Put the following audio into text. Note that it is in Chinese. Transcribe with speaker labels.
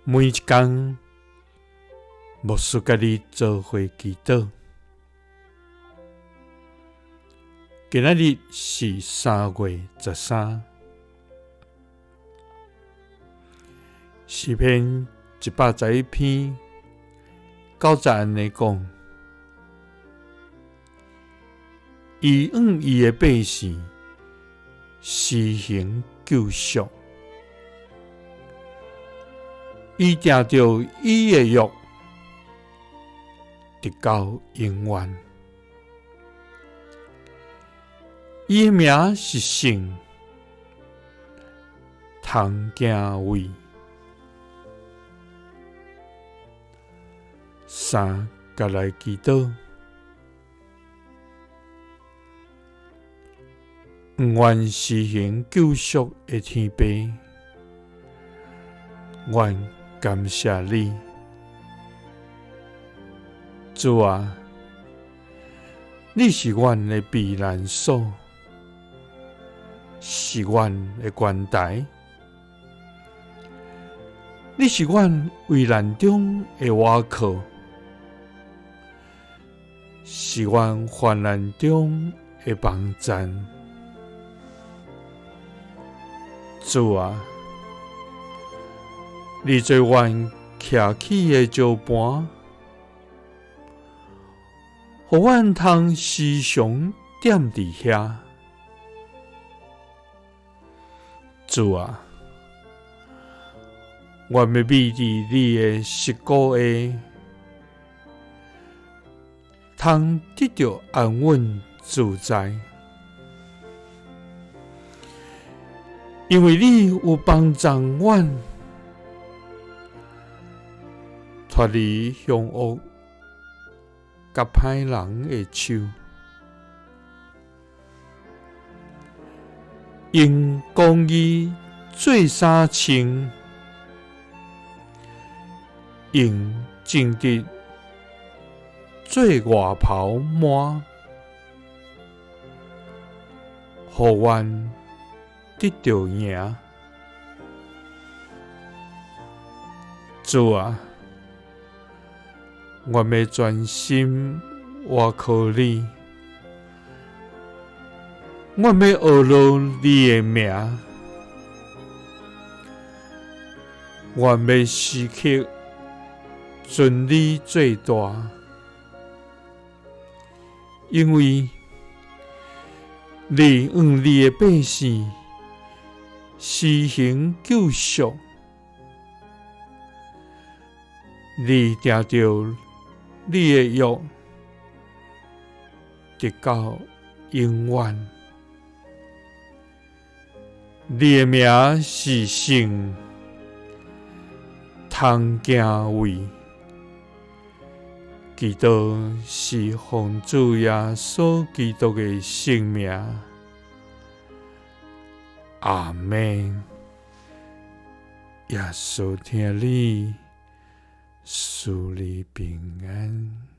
Speaker 1: 每一天，牧师甲你做伙祈祷。今仔日是3月13，诗篇111篇9节安尼讲：伊向伊的百姓施行救赎，伊定着伊的约，直到永远。伊的名是圣，通敬畏。3甲来祈祷，愿施行救赎的天父，愿感谢你，主啊，你是阮的避难所，是阮的关台，你是阮危难中的倚靠，是阮患难中的帮站。主啊，你做阮徛起的石盘，互阮通时常踮伫遐。主啊，我要秘伫你的膝骨下，通得到安稳自在，因为你有帮助阮，脱离凶恶甲歹人的手，用公义做衫穿，用正直做外袍满，互阮得到赢。主啊，我要专心倚靠你，我要学习你的名，我要时刻尊你最大，因为你向你的百姓施行救赎，你定着你的约，直到永远。你的名是圣，通敬畏。祈祷是奉主耶稣基督的圣名。阿们。耶稣听你，赐你平安。